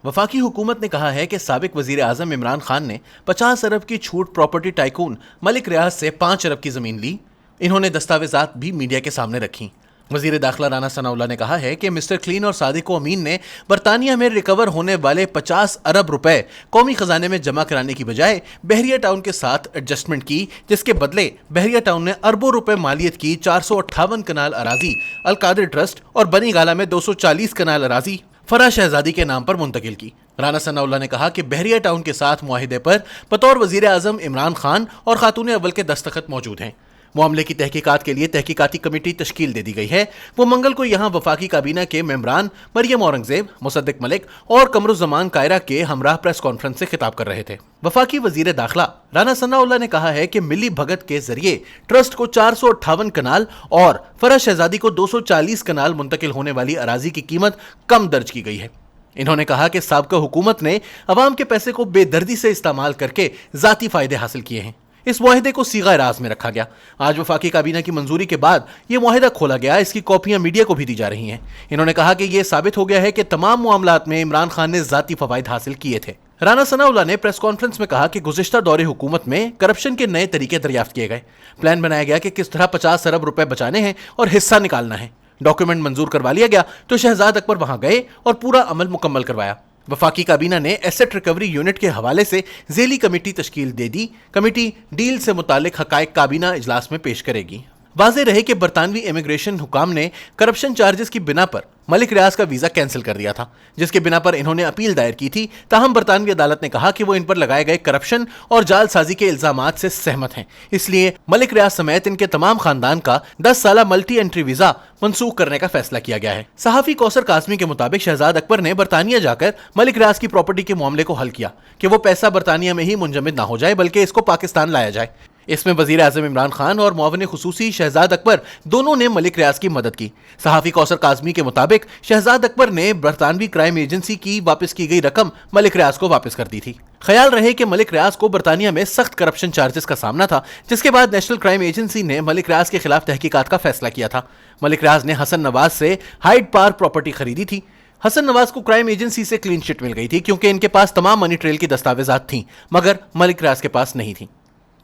وفاقی حکومت نے کہا ہے کہ سابق وزیر اعظم عمران خان نے 50 ارب کی چھوٹ پراپرٹی ٹائکون ملک ریاض سے 5 ارب کی زمین لی۔ انہوں نے دستاویزات بھی میڈیا کے سامنے رکھی۔ وزیر داخلہ رانا ثناء اللہ نے کہا ہے کہ مسٹر کلین اور صادق و امین نے برطانیہ میں ریکور ہونے والے 50 ارب روپے قومی خزانے میں جمع کرانے کی بجائے بحریہ ٹاؤن کے ساتھ ایڈجسٹمنٹ کی، جس کے بدلے بحریہ ٹاؤن نے اربوں روپے مالیت کی 458 کنال اراضی القادر ٹرسٹ اور بنی گالہ میں 240 کنال اراضی فرح شہزادی کے نام پر منتقل کی۔ رانا ثناء اللہ نے کہا کہ بحریہ ٹاؤن کے ساتھ معاہدے پر بطور وزیر اعظم عمران خان اور خاتون اول کے دستخط موجود ہیں۔ معاملے کی تحقیقات کے لیے تحقیقاتی کمیٹی تشکیل دے دی گئی ہے۔ وہ منگل کو یہاں وفاقی کابینہ کے ممبران مریم اورنگزیب، مصدق ملک اور قمر الزمان کائرہ کے ہمراہ پریس کانفرنس سے خطاب کر رہے تھے۔ وفاقی وزیر داخلہ رانا ثناء اللہ نے کہا ہے کہ ملی بھگت کے ذریعے ٹرسٹ کو 458 کنال اور فرح شہزادی کو 240 کنال منتقل ہونے والی اراضی کی قیمت کم درج کی گئی ہے۔ انہوں نے کہا کہ سابقہ حکومت نے عوام کے پیسے کو بے دردی سے استعمال کر کے ذاتی فائدے حاصل کیے ہیں۔ اس معاہدے کو صیغہ راز میں رکھا گیا۔ آج وفاقی کابینہ کی منظوری کے بعد یہ معاہدہ کھولا گیا، اس کی کاپیاں میڈیا کو بھی دی جا رہی ہیں۔ انہوں نے کہا کہ یہ ثابت ہو گیا ہے کہ تمام معاملات میں عمران خان نے ذاتی فوائد حاصل کیے تھے۔ رانا ثناء اللہ نے پریس کانفرنس میں کہا کہ گزشتہ دور حکومت میں کرپشن کے نئے طریقے دریافت کیے گئے۔ پلان بنایا گیا کہ کس طرح 50 ارب روپے بچانے ہیں اور حصہ نکالنا ہے۔ ڈاکیومنٹ منظور کروا لیا گیا تو شہزاد اکبر وہاں گئے اور پورا عمل مکمل کروایا۔ وفاقی کابینہ نے ایسٹ ریکوری یونٹ کے حوالے سے ذیلی کمیٹی تشکیل دے دی۔ کمیٹی ڈیل سے متعلق حقائق کابینہ اجلاس میں پیش کرے گی۔ واضح رہے کہ برطانوی امیگریشن حکام نے کرپشن چارجز کی بنا پر ملک ریاض کا ویزا کینسل کر دیا تھا، جس کے بنا پر انہوں نے اپیل دائر کی تھی۔ تاہم برطانوی عدالت نے کہا کہ وہ ان پر لگائے گئے کرپشن اور جعل سازی کے الزامات سے سہمت ہیں، اس لیے ملک ریاض سمیت ان کے تمام خاندان کا 10 سالہ ملٹی انٹری ویزا منسوخ کرنے کا فیصلہ کیا گیا ہے۔ صحافی کوثر کاظمی کے مطابق شہزاد اکبر نے برطانیہ جا کر ملک ریاض کی پراپرٹی کے معاملے کو حل کیا کہ وہ پیسہ برطانیہ میں ہی منجمد نہ ہو جائے بلکہ اس کو پاکستان لایا جائے۔ اس میں وزیر اعظم عمران خان اور معاون خصوصی شہزاد اکبر دونوں نے ملک ریاض کی مدد کی۔ صحافی کوثر کاظمی کے مطابق شہزاد اکبر نے برطانوی کرائم ایجنسی کی واپس کی گئی رقم ملک ریاض کو واپس کر دی تھی۔ خیال رہے کہ ملک ریاض کو برطانیہ میں سخت کرپشن چارجز کا سامنا تھا، جس کے بعد نیشنل کرائم ایجنسی نے ملک ریاض کے خلاف تحقیقات کا فیصلہ کیا تھا۔ ملک ریاض نے حسن نواز سے ہائیڈ پارک پراپرٹی خریدی تھی۔ حسن نواز کو کرائم ایجنسی سے کلین چٹ مل گئی تھی کیونکہ ان کے پاس تمام منی ٹریل کی دستاویزات تھیں، مگر ملک ریاض کے پاس نہیں تھیں۔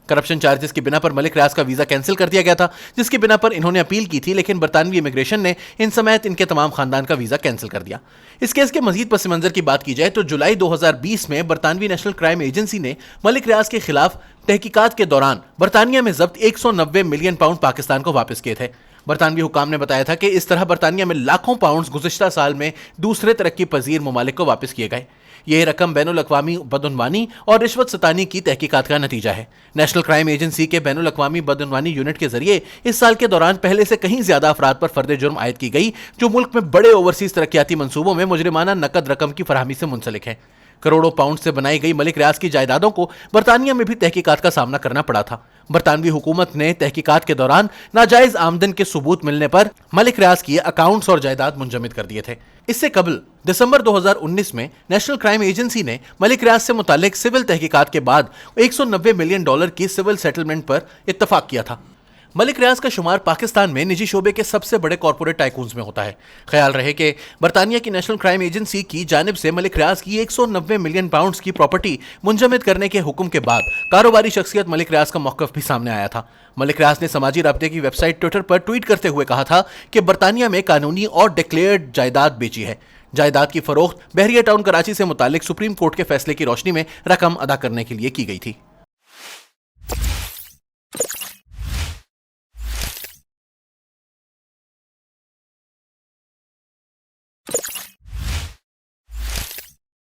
کرپشن چارجز کی بنا پر ملک ریاض کا ویزا کینسل کر دیا گیا تھا، جس کی بنا پر انہوں نے اپیل کی تھی، لیکن برطانوی امیگریشن نے ان سمیت ان کے تمام خاندان کا ویزا کینسل کر دیا۔ اس کیس کے مزید پس منظر کی بات کی جائے تو جولائی 2020 میں برطانوی نیشنل کرائم ایجنسی نے ملک ریاض کے خلاف تحقیقات کے دوران برطانیہ میں ضبط 190 ملین پاؤنڈ پاکستان کو واپس کیے تھے۔ برطانوی حکام نے بتایا تھا کہ اس طرح برطانیہ میں لاکھوں پاؤنڈز گزشتہ سال میں دوسرے ترقی پذیر ممالک کو واپس کیے گئے۔ یہ رقم بین الاقوامی بدعنوانی اور رشوت ستانی کی تحقیقات کا نتیجہ ہے۔ نیشنل کرائم ایجنسی کے بین الاقوامی بدعنوانی یونٹ کے ذریعے اس سال کے دوران پہلے سے کہیں زیادہ افراد پر فرد جرم عائد کی گئی جو ملک میں بڑے اوورسیز ترقیاتی منصوبوں میں مجرمانہ نقد رقم کی فراہمی سے منسلک ہیں۔ کروڑوں پاؤنڈ سے بنائی گئی ملک ریاض کی جائیدادوں کو برطانیہ میں بھی تحقیقات کا سامنا کرنا پڑا تھا۔ برطانوی حکومت نے تحقیقات کے دوران ناجائز آمدن کے ثبوت ملنے پر ملک ریاض کی اکاؤنٹس اور جائیداد منجمد کر دیے تھے۔ اس سے قبل دسمبر 2019 میں نیشنل کرائم ایجنسی نے ملک ریاض سے متعلق سول تحقیقات کے بعد $190 ملین کی سول سیٹلمنٹ پر اتفاق کیا تھا۔ ملک ریاض کا شمار پاکستان میں نجی شعبے کے سب سے بڑے کارپوریٹ ٹائکونز میں ہوتا ہے۔ خیال رہے کہ برطانیہ کی نیشنل کرائم ایجنسی کی جانب سے ملک ریاض کی 190 ملین پاؤنڈز کی پراپرٹی منجمد کرنے کے حکم کے بعد کاروباری شخصیت ملک ریاض کا موقف بھی سامنے آیا تھا۔ ملک ریاض نے سماجی رابطے کی ویب سائٹ ٹویٹر پر ٹویٹ کرتے ہوئے کہا تھا کہ برطانیہ میں قانونی اور ڈکلیئرڈ جائیداد بیچی ہے۔ جائیداد کی فروخت بحریہ ٹاؤن کراچی سے متعلق سپریم کورٹ کے فیصلے کی روشنی میں رقم ادا کرنے کے لیے کی گئی تھی۔